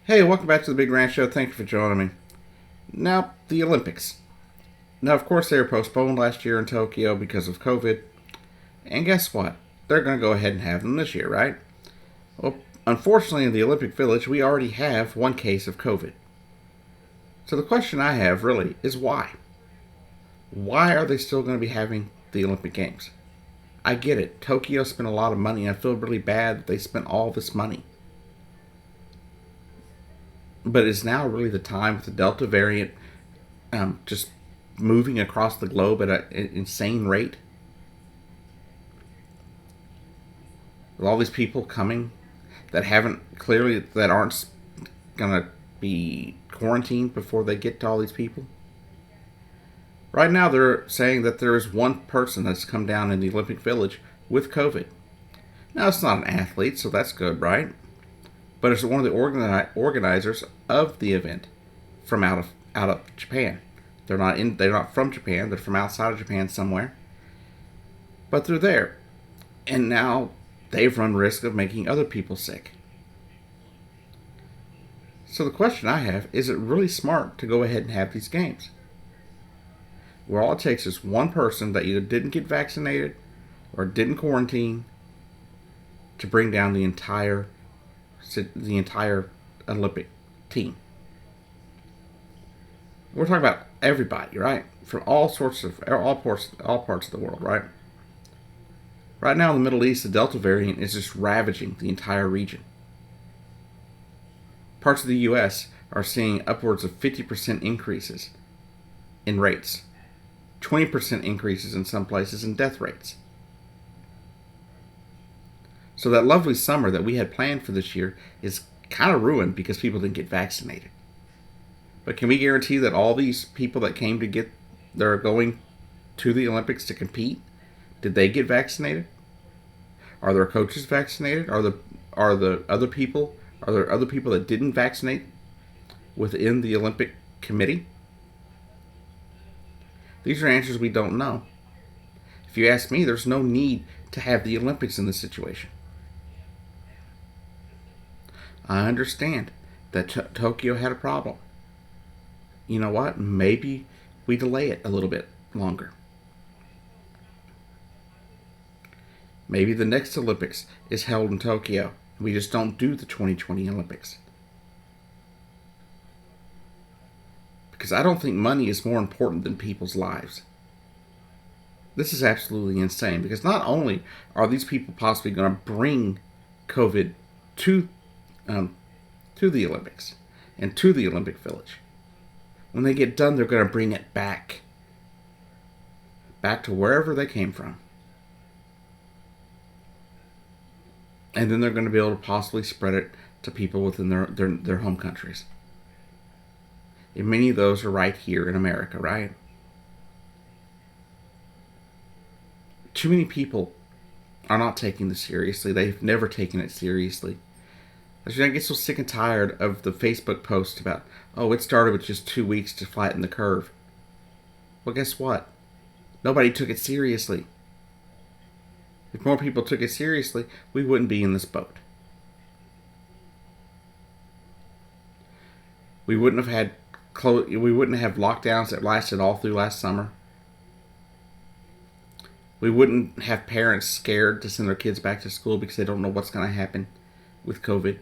Hey, welcome back to the Big Ranch Show. Thank you for joining me. Now, the Olympics. Now, of course, they were postponed last year in Tokyo because of COVID. And guess what? They're going to go ahead and have them this year, right? Well, unfortunately, in the Olympic Village, we already have one case of COVID. So the question I have really is why? Why are they still going to be having the Olympic Games? I get it. Tokyo spent a lot of money, and I feel really bad that they spent all this money. But is now really the time with the Delta variant just moving across the globe at an insane rate? With all these people coming that aren't gonna be quarantined before they get to all these people. Right now, they're saying that there is one person that's come down in the Olympic Village with COVID. Now, it's not an athlete, so that's good, right? But it's one of the organizers of the event from out of Japan. They're not from Japan. They're from outside of Japan somewhere. But they're there, and now they've run risk of making other people sick. So the question I have is: it really smart to go ahead and have these games? Where all it takes is one person that either didn't get vaccinated or didn't quarantine to bring down the entire Olympic team. We're talking about everybody, right? From all parts of the world, right? Right now in the Middle East, the Delta variant is just ravaging the entire region. Parts of the U.S. are seeing upwards of 50% increases in rates, 20% increases in some places in death rates. So that lovely summer that we had planned for this year is kind of ruined because people didn't get vaccinated. But can we guarantee that all these people that they're going to the Olympics to compete, did they get vaccinated? Are their coaches vaccinated? Are there other people that didn't vaccinate within the Olympic committee? These are answers we don't know. If you ask me, there's no need to have the Olympics in this situation. I understand that Tokyo had a problem. You know what? Maybe we delay it a little bit longer. Maybe the next Olympics is held in Tokyo. We just don't do the 2020 Olympics. Because I don't think money is more important than people's lives. This is absolutely insane because not only are these people possibly going to bring COVID to the Olympics and to the Olympic Village, when they get done, they're going to bring it back to wherever they came from. And then they're going to be able to possibly spread it to people within their home countries. And many of those are right here in America, right? Too many people are not taking this seriously. They've never taken it seriously. I get so sick and tired of the Facebook post about, oh, it started with just 2 weeks to flatten the curve. Well, guess what? Nobody took it seriously. If more people took it seriously, we wouldn't be in this boat. We wouldn't have lockdowns that lasted all through last summer. We wouldn't have parents scared to send their kids back to school because they don't know what's going to happen with COVID.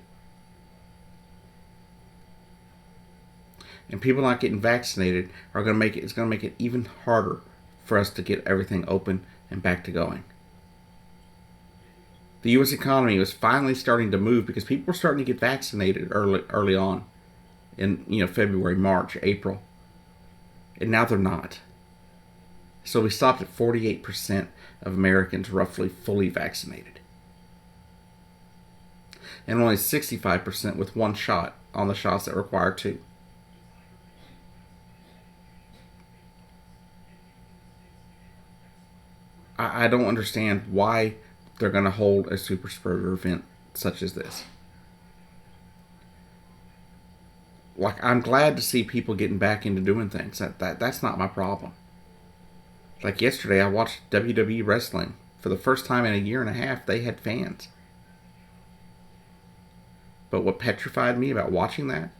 And people not getting vaccinated it's going to make it even harder for us to get everything open and back to going. The U.S. economy was finally starting to move because people were starting to get vaccinated early on in February, March, April. And now they're not. So we stopped at 48% of Americans roughly fully vaccinated. And only 65% with one shot on the shots that require two. I don't understand why they're going to hold a super spreader event such as this. Like, I'm glad to see people getting back into doing things. That's not my problem. Like yesterday, I watched WWE wrestling. For the first time in a year and a half, they had fans. But what petrified me about watching that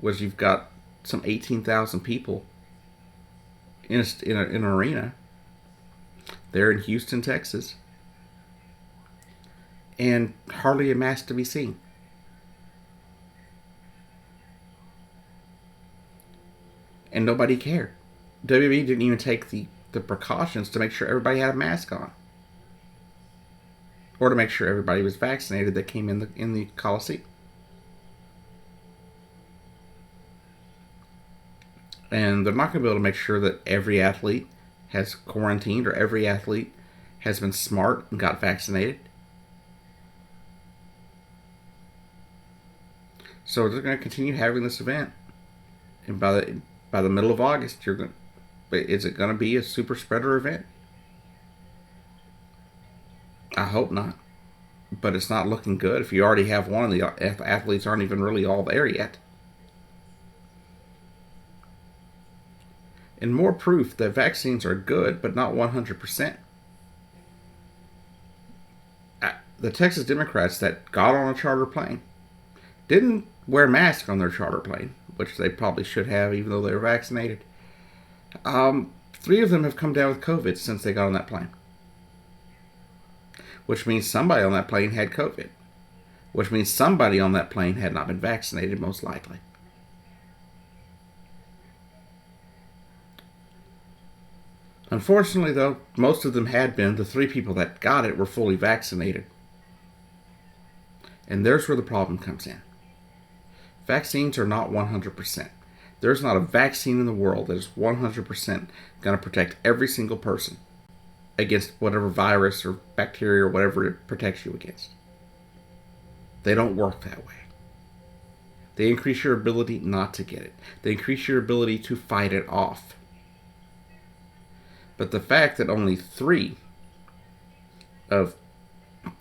was you've got some 18,000 people in an arena there in Houston, Texas, and hardly a mask to be seen. And nobody cared. WWE didn't even take the precautions to make sure everybody had a mask on, or to make sure everybody was vaccinated that came in the Coliseum. And they're not going to be able to make sure that every athlete has quarantined or every athlete has been smart and got vaccinated. So they're going to continue having this event, and by the middle of August, is it going to be a super spreader event? I hope not, but it's not looking good. If you already have one, the athletes aren't even really all there yet. And more proof that vaccines are good, but not 100%. The Texas Democrats that got on a charter plane didn't wear masks on their charter plane, which they probably should have, even though they were vaccinated. 3 of them have come down with COVID since they got on that plane, which means somebody on that plane had COVID, which means somebody on that plane had not been vaccinated, most likely. Unfortunately, though, most of them had been. The 3 people that got it were fully vaccinated. And there's where the problem comes in. Vaccines are not 100%. There's not a vaccine in the world that is 100% going to protect every single person against whatever virus or bacteria or whatever it protects you against. They don't work that way. They increase your ability not to get it. They increase your ability to fight it off. But the fact that only 3 of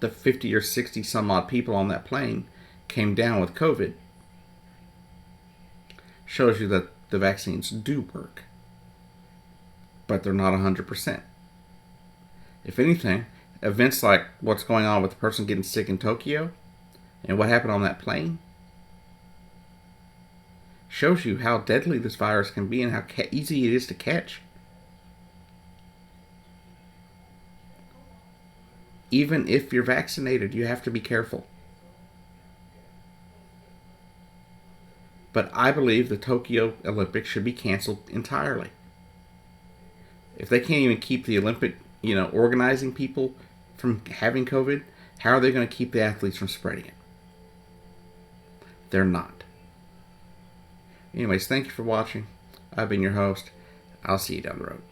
the 50 or 60 some odd people on that plane came down with COVID shows you that the vaccines do work. But they're not 100%. If anything, events like what's going on with the person getting sick in Tokyo and what happened on that plane shows you how deadly this virus can be and how easy it is to catch. Even if you're vaccinated, you have to be careful. But I believe the Tokyo Olympics should be canceled entirely. If they can't even keep the Olympic, organizing people from having COVID, how are they going to keep the athletes from spreading it? They're not. Anyways, thank you for watching. I've been your host. I'll see you down the road.